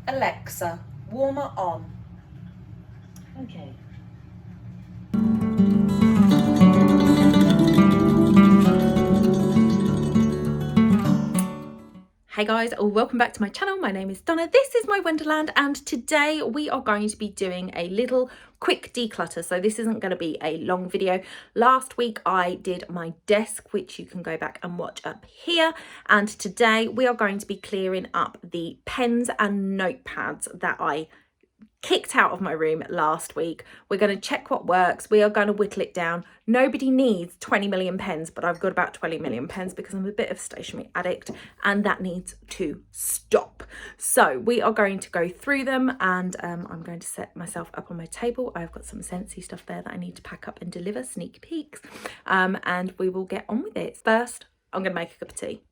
Alexa, warmer on. Okay. Hey guys, welcome back to my channel. My name is Donna. This is my Wonderland, and today we are going to be doing a little quick declutter. So this isn't going to be a long video. Last week I did my desk, which you can go back and watch up here. And today we are going to be clearing up the pens and notepads that I kicked out of my room last week. We're going to check what works. We are going to whittle it down. Nobody needs 20 million pens, but I've got about 20 million pens because I'm a bit of a stationery addict, and that needs to stop. So we are going to go through them, and I'm going to set myself up on my table. I've got some Scentsy stuff there that I need to pack up and deliver, sneak peeks, and we will get on with it. First, I'm going to make a cup of tea.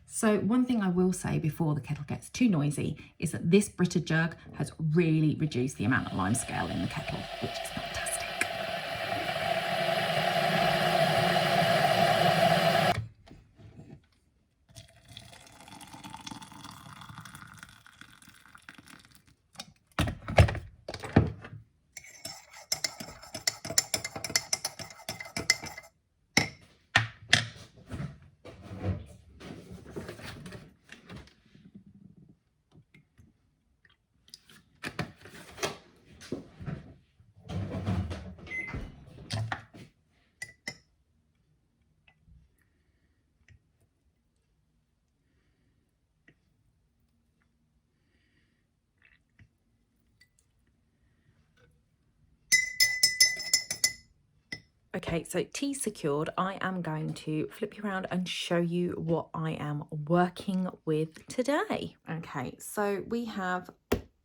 So one thing I will say before the kettle gets too noisy is that this Brita jug has really reduced the amount of lime scale in the kettle, which is fantastic. Okay, so tea secured, I am going to flip you around and show you what I am working with today. Okay, so we have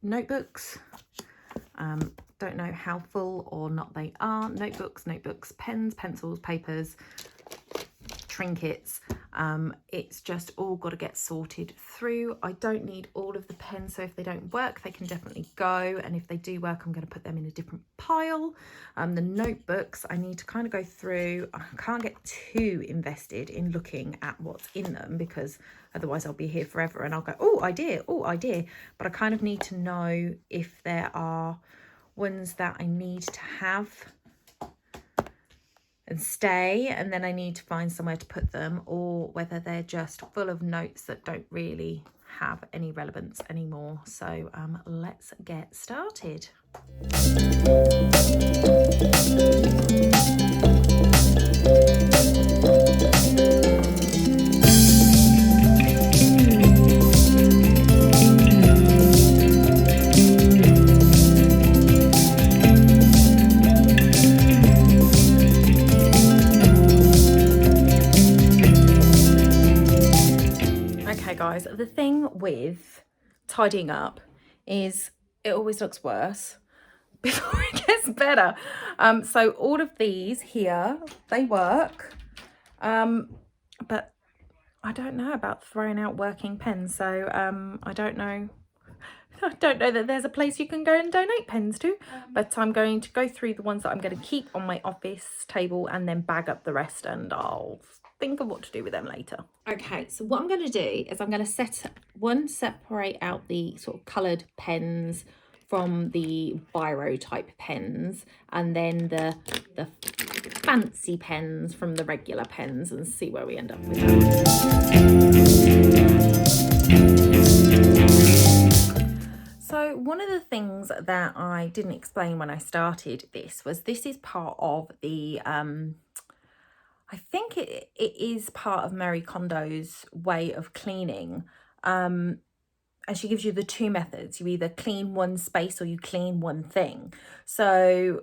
notebooks. Don't know how full or not they are. Notebooks, pens, pencils, papers, trinkets. It's just all got to get sorted through. I don't need all of the pens, so if they don't work, they can definitely go, and if they do work, I'm going to put them in a different pile. The notebooks, I need to kind of go through. I can't get too invested in looking at what's in them, because otherwise I'll be here forever and I'll go, oh idea, but I kind of need to know if there are ones that I need to have and stay, and then I need to find somewhere to put them, or whether they're just full of notes that don't really have any relevance anymore. So let's get started. Guys, the thing with tidying up is it always looks worse before it gets better. So all of these here, they work, but I don't know about throwing out working pens. So I don't know that there's a place you can go and donate pens to, but I'm going to go through the ones that I'm going to keep on my office table and then bag up the rest, and I'll think of what to do with them later. Okay, so what I'm going to do is I'm going to separate out the sort of coloured pens from the biro type pens, and then the fancy pens from the regular pens, and see where we end up with that. So one of the things that I didn't explain when I started this is part of the I think it is part of Marie Kondo's way of cleaning. And she gives you the two methods. You either clean one space or you clean one thing. So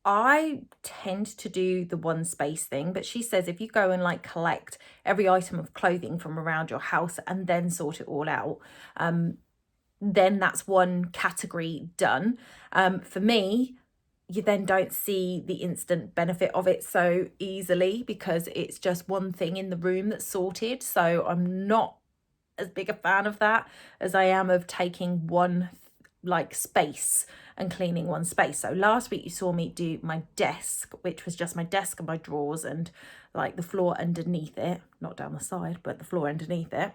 I tend to do the one space thing, but she says if you go and like collect every item of clothing from around your house and then sort it all out, then that's one category done. For me, you then don't see the instant benefit of it so easily, because it's just one thing in the room that's sorted. So I'm not as big a fan of that as I am of taking one like space and cleaning one space. So last week you saw me do my desk, which was just my desk and my drawers and like the floor underneath it, not down the side, but the floor underneath it.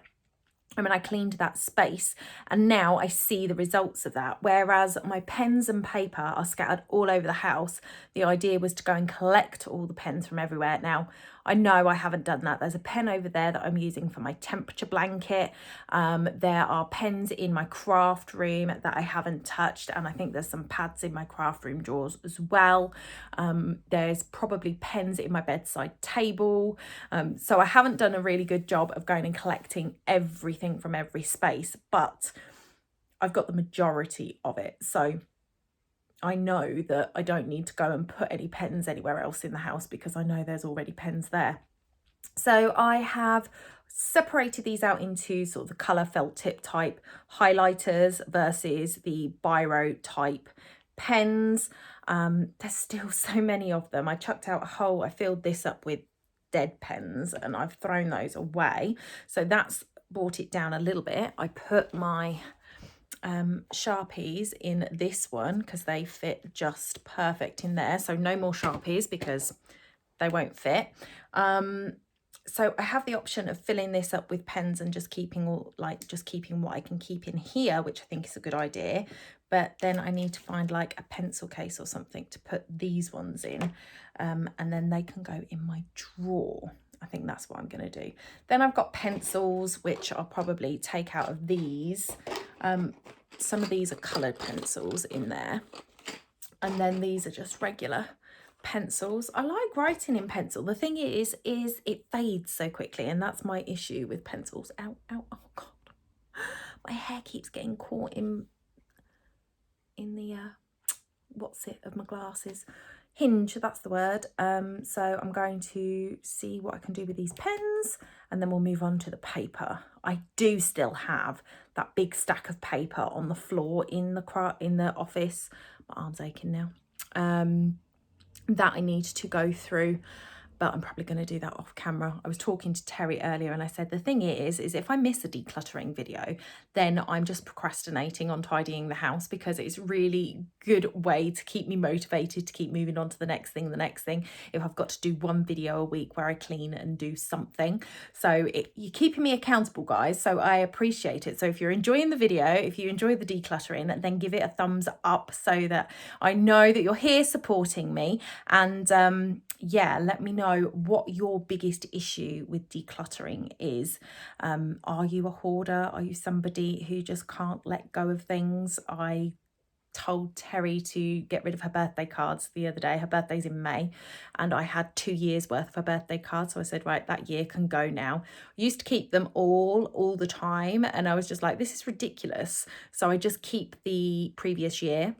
I mean, I cleaned that space and now I see the results of that. Whereas my pens and paper are scattered all over the house, the idea was to go and collect all the pens from everywhere. Now, I know I haven't done that. There's a pen over there that I'm using for my temperature blanket. There are pens in my craft room that I haven't touched. And I think there's some pads in my craft room drawers as well. There's probably pens in my bedside table. So I haven't done a really good job of going and collecting everything from every space, but I've got the majority of it. So I know that I don't need to go and put any pens anywhere else in the house because I know there's already pens there. So I have separated these out into sort of the colour felt tip type highlighters versus the biro type pens. There's still so many of them. I chucked out a whole, I filled this up with dead pens and I've thrown those away. So that's brought it down a little bit. I put my Sharpies in this one because they fit just perfect in there. So no more Sharpies because they won't fit. So I have the option of filling this up with pens and just keeping what I can keep in here, which I think is a good idea. But then I need to find like a pencil case or something to put these ones in, and then they can go in my drawer. I think that's what I'm going to do. Then I've got pencils, which I'll probably take out of these. Some of these are coloured pencils in there. And then these are just regular pencils. I like writing in pencil. The thing is it fades so quickly, and that's my issue with pencils. Ow, ow, oh God. My hair keeps getting caught in the, of my glasses. Hinge, that's the word. So I'm going to see what I can do with these pens and then we'll move on to the paper. I do still have that big stack of paper on the floor in the office. My arm's aching now. That I need to go through, but I'm probably going to do that off camera. I was talking to Terry earlier and I said the thing is if I miss a decluttering video, then I'm just procrastinating on tidying the house, because it's really good way to keep me motivated to keep moving on to the next thing, if I've got to do one video a week where I clean and do something. So you're keeping me accountable, guys, so I appreciate it. So if you're enjoying the video, if you enjoy the decluttering, then give it a thumbs up so that I know that you're here supporting me. And yeah, let me know what your biggest issue with decluttering is. Are you a hoarder? Are you somebody who just can't let go of things? I told Terry to get rid of her birthday cards the other day. Her birthday's in May and I had 2 years worth of her birthday cards. So I said, right, that year can go now. I used to keep them all the time and I was just like, this is ridiculous. So I just keep the previous year.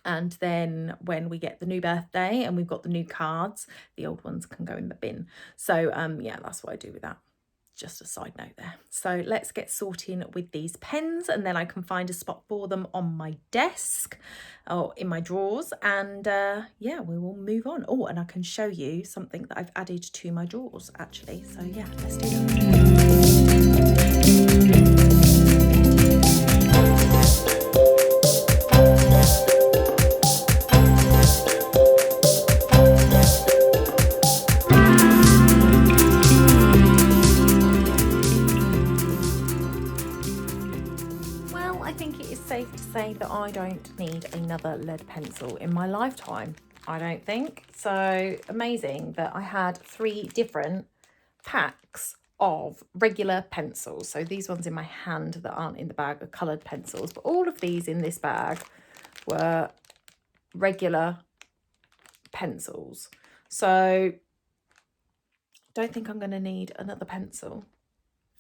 And then when we get the new birthday and we've got the new cards, the old ones can go in the bin. So yeah, that's what I do with that. Just a side note there. So let's get sorting with these pens and then I can find a spot for them on my desk or in my drawers. And yeah, we will move on. Oh, and I can show you something that I've added to my drawers actually. So yeah, let's do that. Safe to say that I don't need another lead pencil in my lifetime, I don't think. So amazing that I had 3 different packs of regular pencils. So these ones in my hand that aren't in the bag are coloured pencils, but all of these in this bag were regular pencils. So I don't think I'm going to need another pencil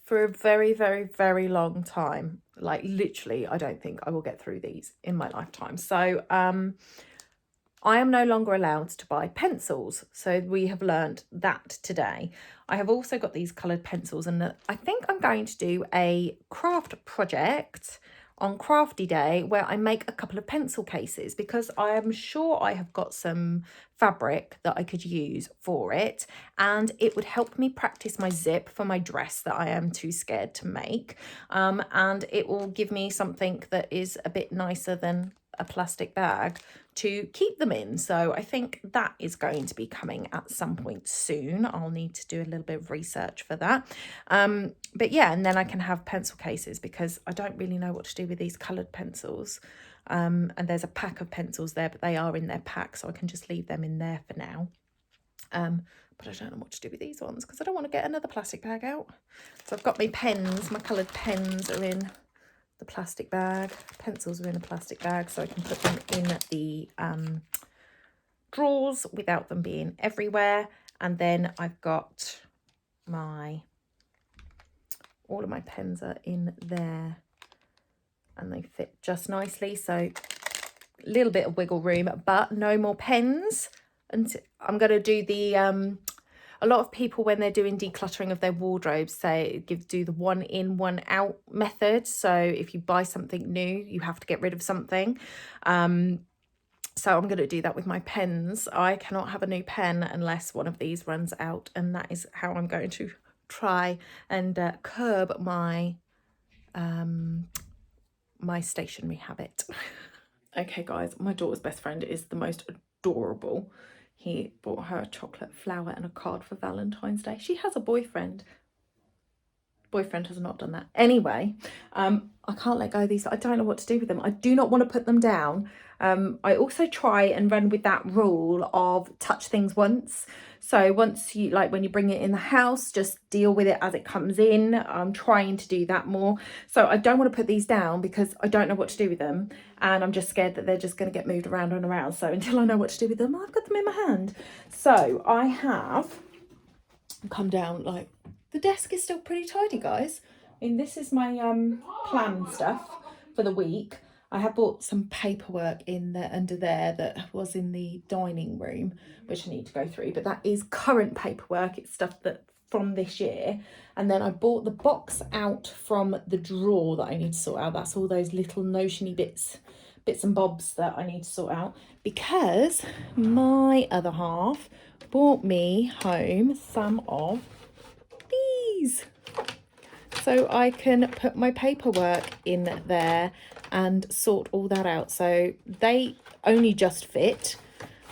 for a very long time. Like literally, I don't think I will get through these in my lifetime. So I am no longer allowed to buy pencils. So we have learned that today. I have also got these coloured pencils and I think I'm going to do a craft project on Crafty Day where I make a couple of pencil cases, because I am sure I have got some fabric that I could use for it, and it would help me practice my zip for my dress that I am too scared to make, and it will give me something that is a bit nicer than a plastic bag to keep them in. So I think that is going to be coming at some point soon. I'll need to do a little bit of research for that. But yeah, and then I can have pencil cases because I don't really know what to do with these coloured pencils. And there's a pack of pencils there, but they are in their pack, so I can just leave them in there for now. But I don't know what to do with these ones because I don't want to get another plastic bag out. So I've got my pens, my coloured pens are in the plastic bag. Pencils are in a plastic bag, so I can put them in the drawers without them being everywhere. And then I've got all of my pens are in there and they fit just nicely. So a little bit of wiggle room, but no more pens. And I'm going to do the a lot of people, when they're doing decluttering of their wardrobes, do the one in, one out method. So if you buy something new, you have to get rid of something. So I'm going to do that with my pens. I cannot have a new pen unless one of these runs out, and that is how I'm going to try and curb my my stationery habit. Okay guys, my daughter's best friend is the most adorable. He bought her a chocolate flower and a card for Valentine's Day. She has a boyfriend. Boyfriend has not done that. Anyway, I can't let go of these. I don't know what to do with them. I do not want to put them down. I also try and run with that rule of touch things once. So once you, like when you bring it in the house, just deal with it as it comes in. I'm trying to do that more. So I don't want to put these down because I don't know what to do with them. And I'm just scared that they're just going to get moved around and around. So until I know what to do with them, I've got them in my hand. So I have come down, like, the desk is still pretty tidy, guys. I mean, this is my plan stuff for the week. I have bought some paperwork in there under there that was in the dining room, which I need to go through, but that is current paperwork. It's stuff that from this year. And then I bought the box out from the drawer that I need to sort out. That's all those little notiony bits and bobs that I need to sort out, because my other half brought me home some of these, so I can put my paperwork in there and sort all that out. So they only just fit,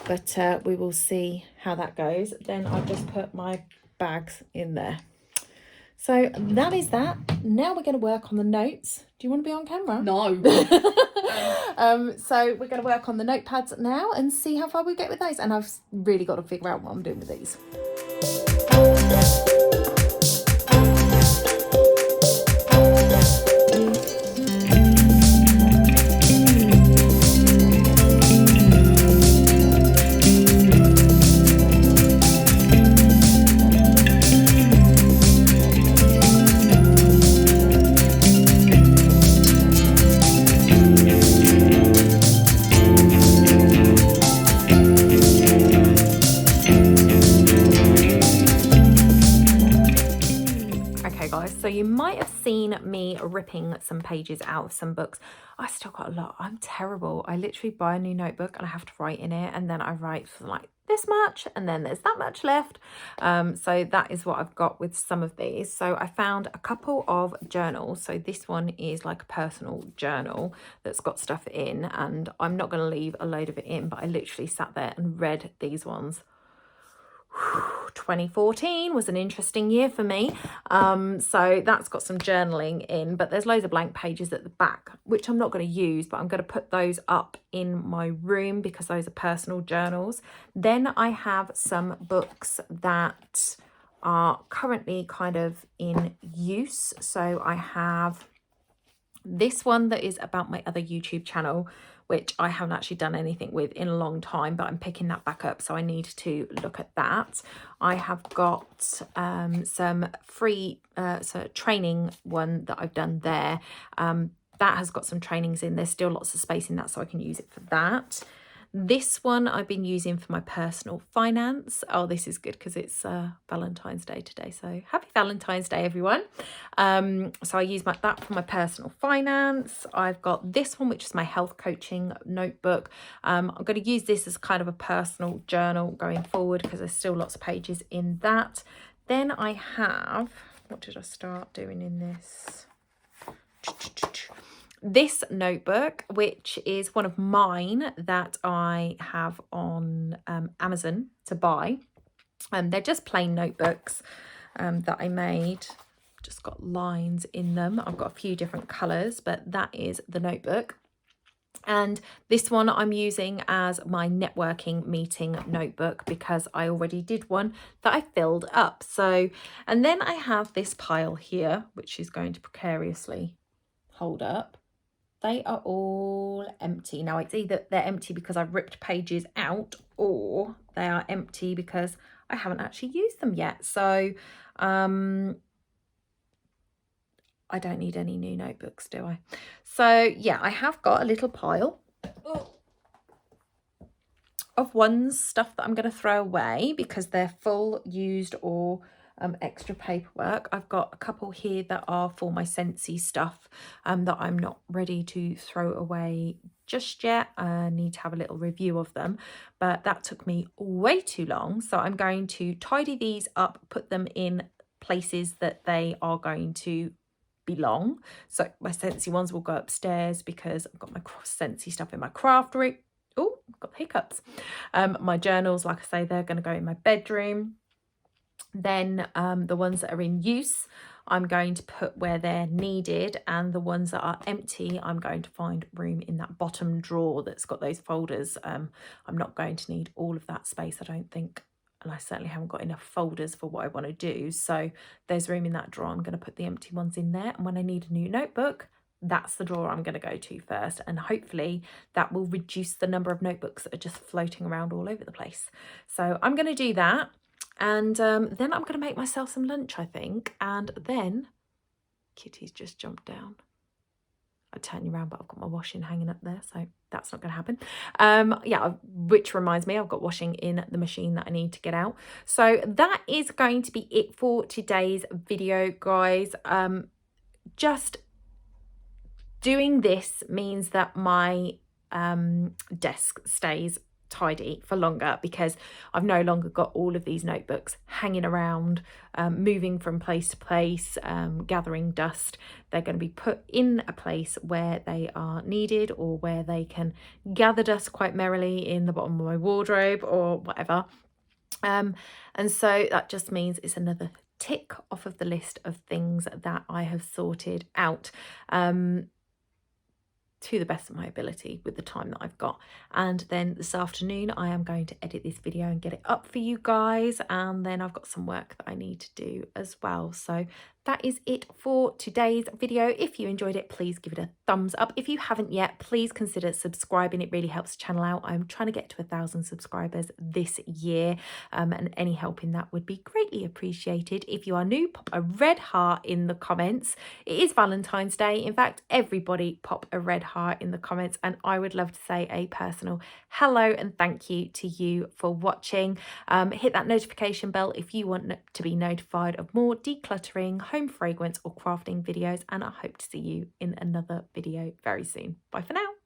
but we will see how that goes. Then I've just put my bags in there. So that is that. Now we're going to work on the notes. Do you want to be on camera? No. So we're going to work on the notepads now and see how far we get with those. And I've really got to figure out what I'm doing with these. So you might have seen me ripping some pages out of some books. I still got a lot. I'm terrible. I literally buy a new notebook and I have to write in it, and then I write for like this much and then there's that much left. So that is what I've got with some of these. So I found a couple of journals. So this one is like a personal journal that's got stuff in, and I'm not going to leave a load of it in, but I literally sat there and read these ones. 2014 was an interesting year for me, so that's got some journaling in, but there's loads of blank pages at the back which I'm not going to use, but I'm going to put those up in my room because those are personal journals. Then I have some books that are currently kind of in use. So I have this one that is about my other YouTube channel, which I haven't actually done anything with in a long time, but I'm picking that back up, so I need to look at that. I have got some free training one that I've done there. That has got some trainings in. There's still lots of space in that, so I can use it for that. This one I've been using for my personal finance. Oh, this is good because it's Valentine's Day today. So happy Valentine's Day, everyone. So I use that for my personal finance. I've got this one, which is my health coaching notebook. I'm going to use this as kind of a personal journal going forward because there's still lots of pages in that. Then I have, what did I start doing in this? this notebook, which is one of mine that I have on Amazon to buy. They're just plain notebooks that I made. Just got lines in them. I've got a few different colours, but that is the notebook. And this one I'm using as my networking meeting notebook because I already did one that I filled up. So, and then I have this pile here, which is going to precariously hold up. They are all empty. Now, it's either they're empty because I've ripped pages out, or they are empty because I haven't actually used them yet. So I don't need any new notebooks, do I? So yeah, I have got a little pile of stuff that I'm going to throw away because they're full, used, or extra paperwork. I've got a couple here that are for my Scentsy stuff that I'm not ready to throw away just yet. I need to have a little review of them, but that took me way too long. So I'm going to tidy these up, put them in places that they are going to belong. So my Scentsy ones will go upstairs because I've got my Scentsy stuff in my craft room. Oh, got hiccups. My journals, like I say, they're going to go in my bedroom. Then the ones that are in use, I'm going to put where they're needed, and the ones that are empty, I'm going to find room in that bottom drawer that's got those folders. I'm not going to need all of that space, I don't think, and I certainly haven't got enough folders for what I want to do. So there's room in that drawer. I'm going to put the empty ones in there, and when I need a new notebook, that's the drawer I'm going to go to first, and hopefully that will reduce the number of notebooks that are just floating around all over the place. So I'm going to do that, and then I'm going to make myself some lunch, I think, and then Kitty's just jumped down. I turn you around, but I've got my washing hanging up there, so that's not going to happen. Yeah, which reminds me, I've got washing in the machine that I need to get out. So that is going to be it for today's video, guys. Just doing this means that my desk stays tidy for longer because I've no longer got all of these notebooks hanging around, moving from place to place, gathering dust. They're going to be put in a place where they are needed, or where they can gather dust quite merrily in the bottom of my wardrobe or whatever. And so that just means it's another tick off of the list of things that I have sorted out to the best of my ability with the time that I've got. And then this afternoon I am going to edit this video and get it up for you guys, and then I've got some work that I need to do as well. So that is it for today's video. If you enjoyed it, please give it a thumbs up. If you haven't yet, please consider subscribing. It really helps the channel out. I'm trying to get to 1,000 subscribers this year, and any help in that would be greatly appreciated. If you are new, pop a red heart in the comments. It is Valentine's Day. In fact, everybody pop a red heart in the comments, and I would love to say a personal hello and thank you to you for watching. Hit that notification bell if you want to be notified of more decluttering, home fragrance or crafting videos, and I hope to see you in another video very soon. Bye for now.